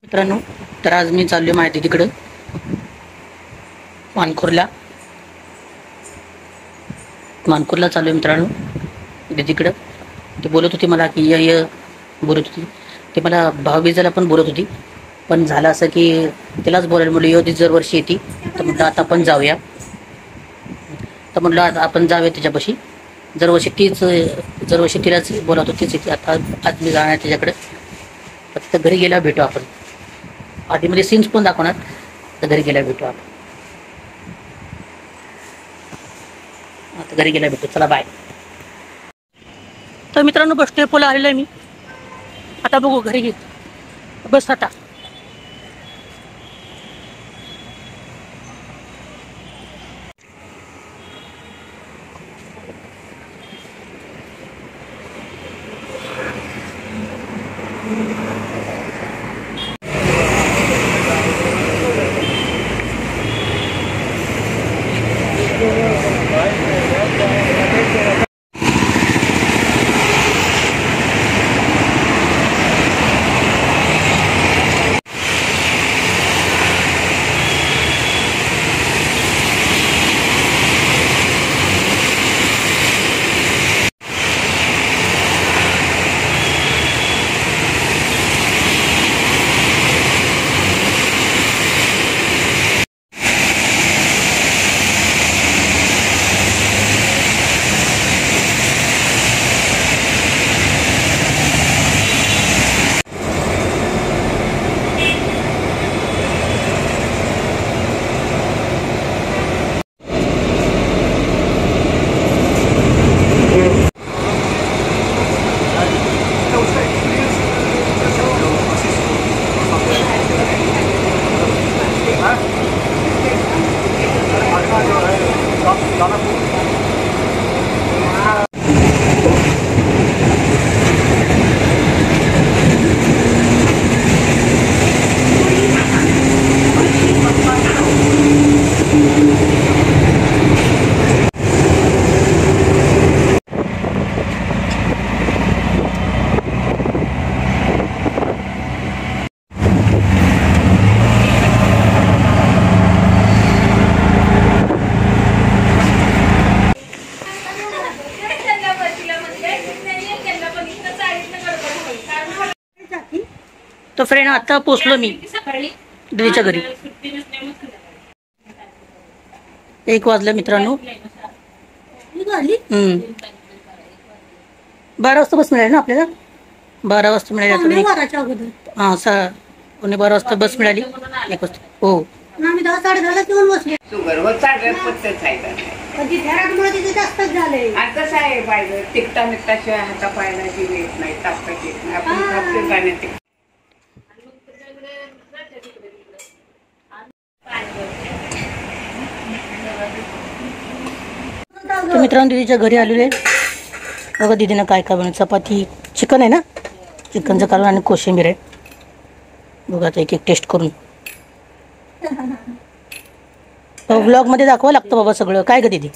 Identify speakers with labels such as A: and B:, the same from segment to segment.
A: मित्रांनो, तर आज मी चाललो माहिती तिकडं मानखुरला चाललो मित्रांनो. तिकडं ते बोलत होती मला की य बोलत होती ते मला भाऊबीजेला पण बोलत होती, पण झालं असं की तिलाच बोलायला म्हणलं योधी दरवर्षी येते, तर म्हटलं आता आपण जाऊया. तर म्हटलं आता आपण जाऊया तिच्यापाशी. दरवर्षी तिलाच बोलत होतीच येते. आता आज मी जाणार तिच्याकडे. फक्त घरी गेल्यावर भेटू आपण. आधीमध्ये सीन्स पण दाखवणार, तर घरी गेल्यावर भेटू आपण. आता घरी गेल्यावर भेटू. चला बाय. तर मित्रांनो, बस स्टॉपला आलेलो आहे मी. आता बघू घरी घे बस आता. तो फ्रेंड आता पोचलो मी दीदीच्या घरी. 1 वाजलं मित्रांनो. 12 वाजता बस मिळाली ना आपल्याला. 12 वाजता मिळाली. हां 12 वाजता बस मिळाली. 1 वाजता. हो आम्ही 10 10:30 येऊन बसले.
B: कसं आहे पाहिजे तिकटा मिकटाशिवाय हाता पायाला जीव येत नाही, टाकता येत नाही. आपण गाण्यात
A: तर मित्रांनो, दीदीच्या घरी आलेले. बघा दीदीनं काय काय बनवलं. चपाती, चिकन आहे ना, चिकनचं कालवण आणि कोशिंबीर आहे. बघा आता एक टेस्ट करून. व्लॉग मध्ये दाखवावं लागतं बाबा सगळं. काय ग दीदी,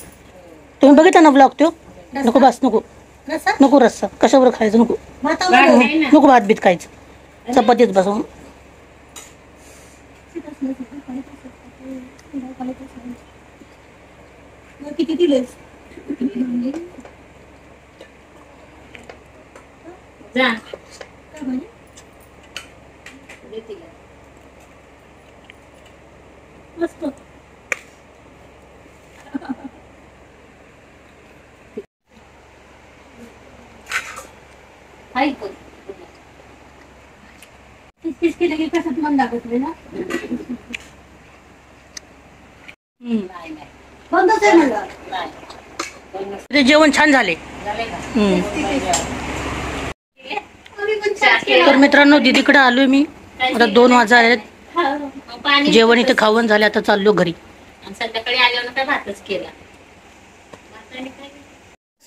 A: तुम्ही बघितला ना व्लॉग तो? नको बस, नको रस्सा. कशावर खायचं? नको भात बीत खायचं. चपातीच बसवून. किती दिलेस? मस्त. जेवण छान झाले. तर मित्रांनो, दीदीकडे आलोय मी. आता 2 वाजले. जेवण इथे खावण झाले. आता चाललो घरी.
C: संध्याकाळी आल्यावर काय भातच केला.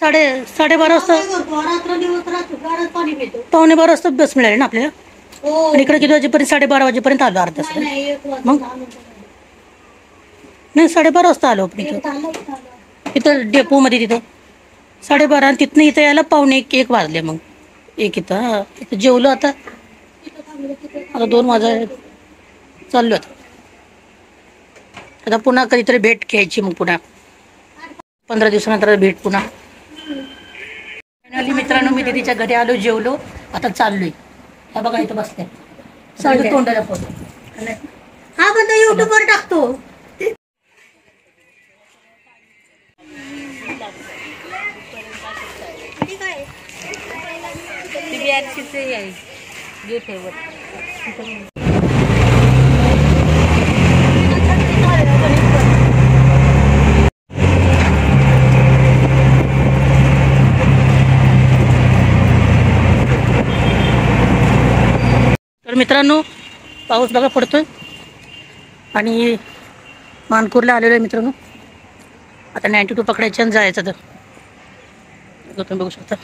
A: 12:30 वाजता 12:15 वाजता बस मिळाली ना आपल्याला. आणि इकडे किती वाजेपर्यंत? 12:30 वाजेपर्यंत आलो. अर्धा तास. मग नाही 12:30 वाजता आलो आपण इथं डेपो मध्ये. तिथं 12:30 आणि तिथनं इथं यायला 12:45 वाजले. मग 1 इथं जेवलो. आता आता 2 वाजा चाललो आता पुन्हा कधीतरी भेट घ्यायची, मग पुन्हा 15 दिवसानंतर भेट पुन्हा. फायनली मित्रांनो मी दीदीच्या घरी आलो, जेवलो, आता चाललोय. हा बघा इथं बसते तोंडाला फोटो. हा पण तो YouTube वर टाकतो. तर मित्रांनो पाऊस बघा पडतोय आणि मानपूरला आलेलो आहे मित्रांनो. आता 92 पकडायचे आणि जायचं. तर तुम्ही बघू शकता.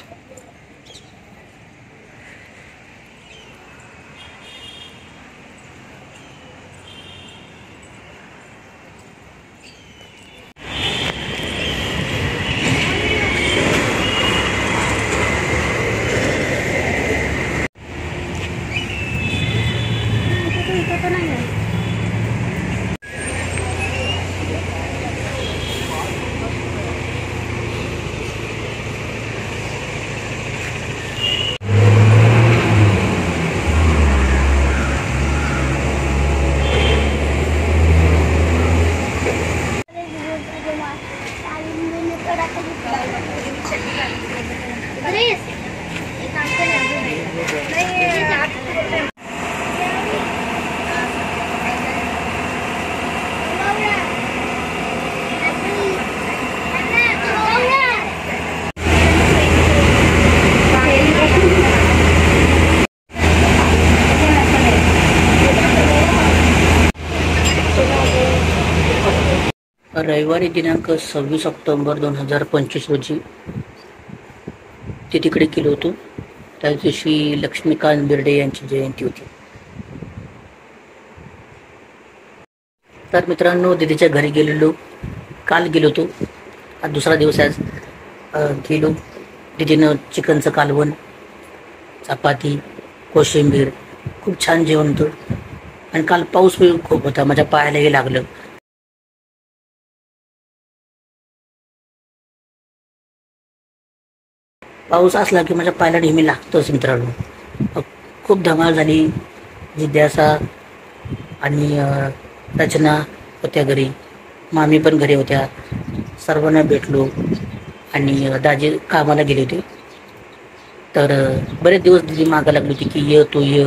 A: रविवारी दिनांक 26 ऑक्टोबर 2025 रोजी ते तिकडे गेलो होतो. त्या दिवशी लक्ष्मीकांत बेर्डे यांची जयंती होती. तर मित्रांनो दीदीच्या घरी गेलेलो, काल गेलो होतो. आज दुसरा दिवस आहे. गेलो, दीदीनं चिकनचं कालवण, चपाती, कोशिंबीर, खूप छान जेवण होतं. आणि काल पाऊस खूप होता, माझ्या पायालाही लागलं. पाऊस असला की माझ्या पायाला नेहमी लागतोच मित्रांनो. खूप धमाल झाली. जिज्ञासा आणि रचना होत्या घरी, मामी पण घरी होत्या. सर्वांना भेटलो आणि दाजी कामाला गेले होते. तर बरेच दिवस दिदी मागं लागली होती की ये तू ये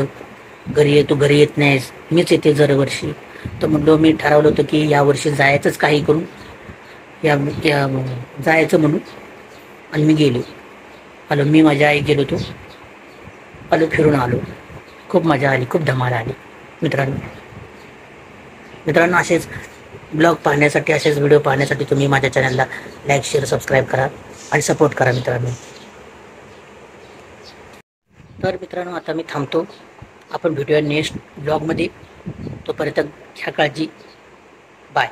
A: घरी, ये तू घरी येत नाहीस, मीच येते दरवर्षी. तर म्हणलो मी ठरवलं होतं की यावर्षी जायचंच काही करून, जायचं म्हणून. आणि मी गेलो. मी माझ्या आई गेलो होतो, फिरून आलो. खूप मजा आली, खूप धमाल आली मित्रांनो. असेच ब्लॉग पाहण्यासाठी, असेच व्हिडिओ पाहण्यासाठी तुम्ही माझ्या चॅनलला लाईक, शेअर, सबस्क्राईब करा आणि सपोर्ट करा मित्रांनो. तर मित्रांनो आता मी थांबतो. आपण भेटूया नेक्स्ट ब्लॉगमध्ये. तोपर्यंत घ्या काळजी. बाय.